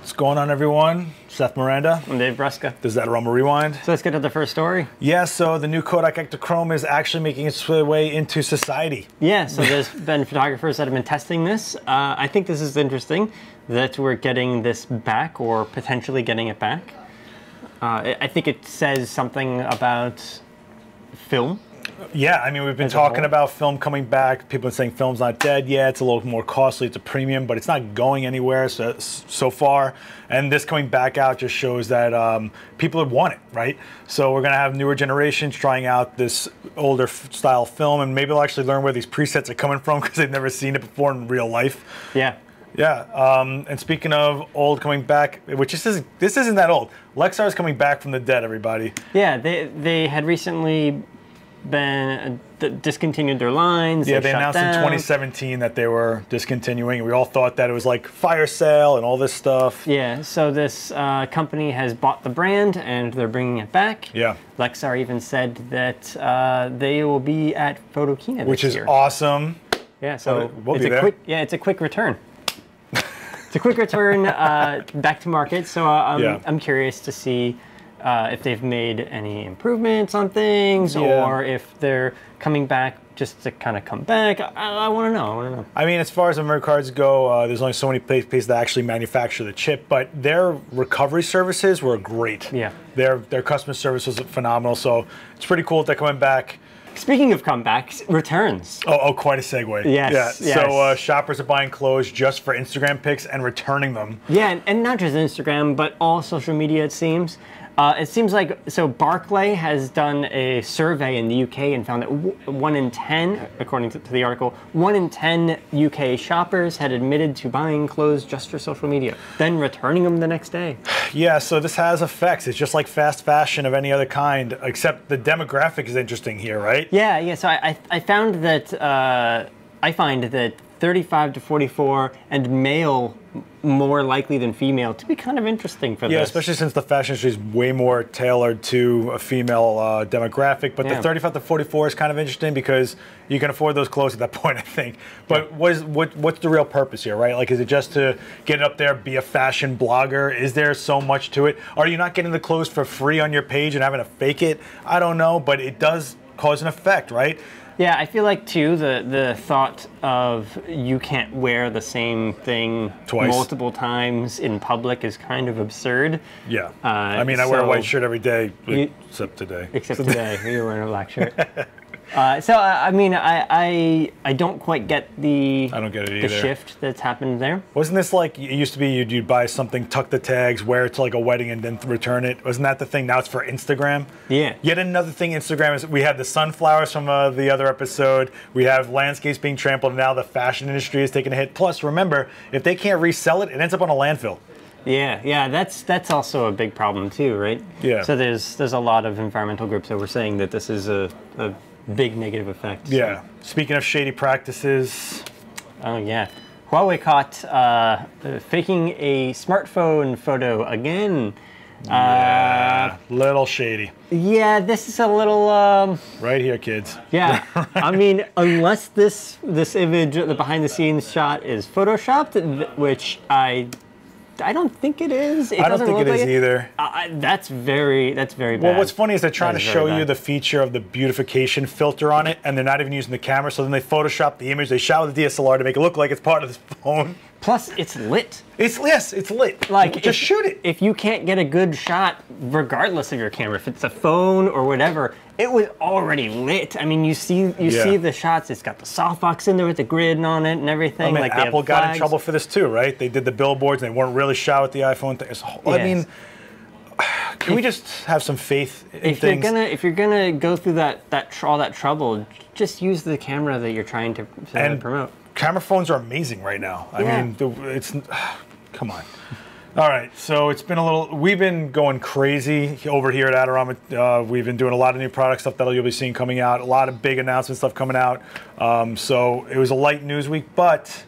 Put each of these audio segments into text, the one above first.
What's going on, everyone? Seth Miranda. I'm Dave Brusca. This is Adorama Rewind. So let's get to the first story. Yeah, so the new Kodak Ektachrome is actually making its way into society. Yeah, so there's been photographers that have been testing this. I think this is interesting that we're getting this back, or potentially getting it back. I think it says something about film. Yeah, I mean, we've been talking about film coming back. People are saying film's not dead yet. It's a little more costly. It's a premium, but it's not going anywhere so far. And this coming back out just shows that people want it, right? So we're going to have newer generations trying out this older style film, and maybe they'll actually learn where these presets are coming from because they've never seen it before in real life. Yeah. Yeah, and speaking of old coming back, which this isn't that old. Lexar is coming back from the dead, everybody. Yeah, they had recently been discontinued their lines. Yeah, they announced in 2017 that they were discontinuing. We all thought that it was like fire sale and all this stuff. Yeah, so this company has bought the brand and they're bringing it back. Yeah. Lexar even said that they will be at Photokina this Which is year. Awesome. Yeah, so we'll be there. It's a quick return. It's a quick return back to market. So I'm curious to see if they've made any improvements on things, or if they're coming back just to kind of come back. I want to know. I mean, as far as memory cards go, there's only so many places that actually manufacture the chip, but their recovery services were great. Yeah. Their customer service was phenomenal, so it's pretty cool that they're coming back. Speaking of comebacks, returns. Oh, quite a segue. Yes. Yeah. So shoppers are buying clothes just for Instagram pics and returning them. Yeah, and not just Instagram, but all social media, it seems. It seems like, so Barclay has done a survey in the UK and found that 1 in 10, according to the article, 1 in 10 UK shoppers had admitted to buying clothes just for social media, then returning them the next day. Yeah, so this has effects. It's just like fast fashion of any other kind, except the demographic is interesting here, right? Yeah, so I found that, I find that 35 to 44 and male more likely than female to be kind of interesting for this. Yeah, especially since the fashion industry is way more tailored to a female demographic. But the 35 to 44 is kind of interesting because you can afford those clothes at that point, I think. But what's the real purpose here, right? Like, is it just to get it up there, be a fashion blogger? Is there so much to it? Are you not getting the clothes for free on your page and having to fake it? I don't know, but it does cause an effect, right? Yeah, I feel like, too, the thought of you can't wear the same thing twice multiple times in public is kind of absurd. Yeah. I mean, I wear a white shirt every day, except today. Except today. You're wearing a black shirt. I mean, I don't quite get the shift that's happened there. Wasn't this like, it used to be you'd buy something, tuck the tags, wear it to like a wedding, and then return it? Wasn't that the thing? Now it's for Instagram? Yeah. Yet another thing Instagram is, we had the sunflowers from the other episode, we have landscapes being trampled, and now the fashion industry is taking a hit. Plus, remember, if they can't resell it, it ends up on a landfill. Yeah, that's also a big problem too, right? Yeah. So there's a lot of environmental groups that were saying that this is a big negative effect. Yeah. Speaking of shady practices. Oh yeah. Huawei caught faking a smartphone photo again. Yeah, little shady. Yeah, this is a little right here, kids. Yeah. I mean, unless this image, the behind the scenes shot, is photoshopped, which I don't think it is. I don't think it is either. That's very bad. Well, what's funny is they're trying to show you the feature of the beautification filter on it, and they're not even using the camera, so then they Photoshop the image, they shot with the DSLR to make it look like it's part of the phone. Plus, it's lit. It's lit. Like, just shoot it. If you can't get a good shot, regardless of your camera, if it's a phone or whatever, it was already lit. I mean, you see the shots. It's got the softbox in there with the grid on it and everything. I mean, like Apple got in trouble for this too, right? They did the billboards and they weren't really shot with the iPhone thing. I mean, can we just have some faith in things? If you're gonna go through all that trouble, just use the camera that you're trying to promote. Camera phones are amazing right now. I mean, it's come on. All right, so it's been we've been going crazy over here at Adorama. We've been doing a lot of new product stuff that you'll be seeing coming out, a lot of big announcement stuff coming out. So it was a light news week, but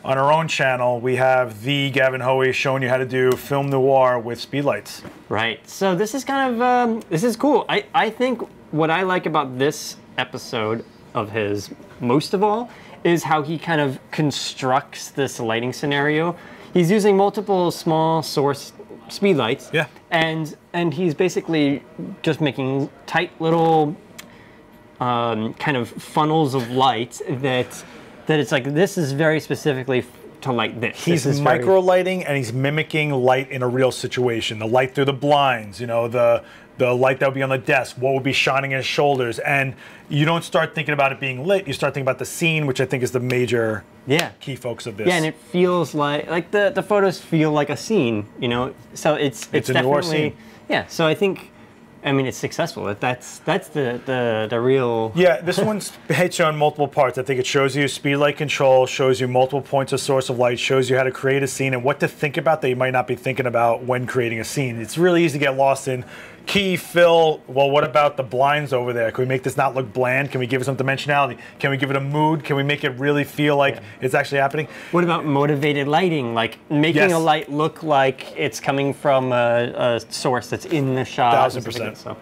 on our own channel, we have the Gavin Hoey showing you how to do film noir with speedlights. Right, so this is kind of, this is cool. I think what I like about this episode of his, most of all, is how he kind of constructs this lighting scenario. he's using multiple small source speed lights. Yeah. And he's basically just making tight little kind of funnels of light that it's like, this is very specifically to light this. He's micro lighting, and he's mimicking light in a real situation. The light through the blinds, you know, the light that would be on the desk, what would be shining in his shoulders. And you don't start thinking about it being lit, you start thinking about the scene, which I think is the major key focus of this. Yeah, and it feels like the photos feel like a scene, you know. So it's a Noir definitely scene. Yeah. So I think, I mean, it's successful. That's the real. Yeah, this one's hits you on multiple parts. I think it shows you speed light control, shows you multiple points of source of light, shows you how to create a scene and what to think about that you might not be thinking about when creating a scene. It's really easy to get lost in key, fill. Well, what about the blinds over there? Can we make this not look bland? Can we give it some dimensionality? Can we give it a mood? Can we make it really feel like it's actually happening? What about motivated lighting? Like making a light look like it's coming from a source that's in the shot. 1000%. So,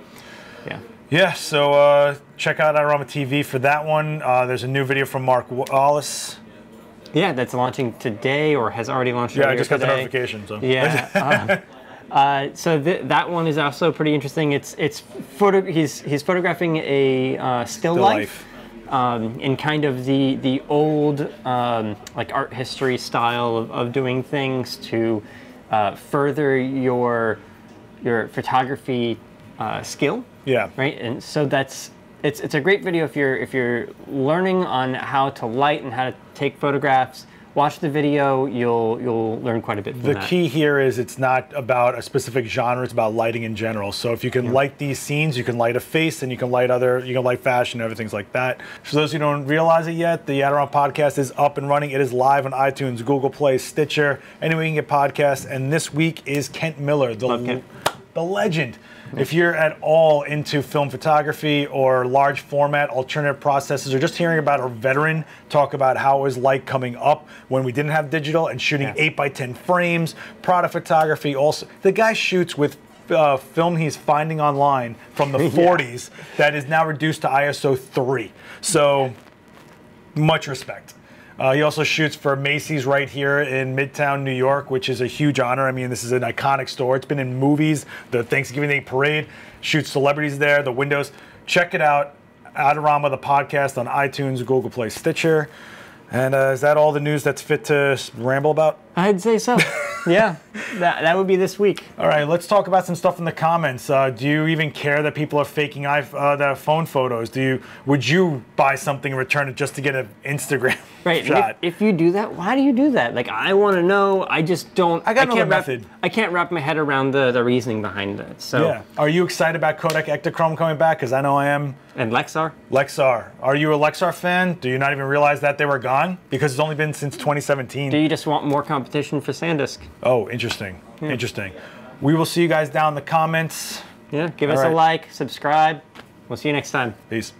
yeah. Yeah, so check out Adorama TV for that one. There's a new video from Wallace. Yeah, that's launching today or has already launched. Yeah, I just got the notification. So. Yeah. So that one is also pretty interesting. He's photographing a still life. In kind of the old like art history style of doing things to further your photography skill. Yeah. Right. And so it's a great video if you're learning on how to light and how to take photographs. Watch the video, you'll learn quite a bit from that. The key here is it's not about a specific genre, it's about lighting in general. So if you can light these scenes, you can light a face, and you can light fashion, everything like that. For those who don't realize it yet, the Adorama Podcast is up and running. It is live on iTunes, Google Play, Stitcher, anywhere you can get podcasts. And this week is Kent Miller, the legend. If you're at all into film photography or large format alternative processes, or just hearing about a veteran talk about how it was like coming up when we didn't have digital and shooting 8x10 frames, product photography, also the guy shoots with film he's finding online from the 40s that is now reduced to ISO 3. So much respect. He also shoots for Macy's right here in Midtown, New York, which is a huge honor. I mean, this is an iconic store. It's been in movies, the Thanksgiving Day Parade, shoots celebrities there, the windows. Check it out, Adorama, the podcast on iTunes, Google Play, Stitcher. And is that all the news that's fit to ramble about? I'd say so. Yeah, that would be this week. All right, let's talk about some stuff in the comments. Do you even care that people are faking the phone photos? Would you buy something and return it just to get an Instagram shot? If you do that, why do you do that? Like, I want to know. I just don't. I got no method. I can't wrap my head around the reasoning behind that. So yeah, are you excited about Kodak Ektachrome coming back? Because I know I am. And Lexar. Lexar. Are you a Lexar fan? Do you not even realize that they were gone? Because it's only been since 2017. Do you just want more competition for SanDisk? Oh, interesting. Yeah. Interesting. We will see you guys down in the comments. Yeah, give us a like, subscribe. We'll see you next time. Peace.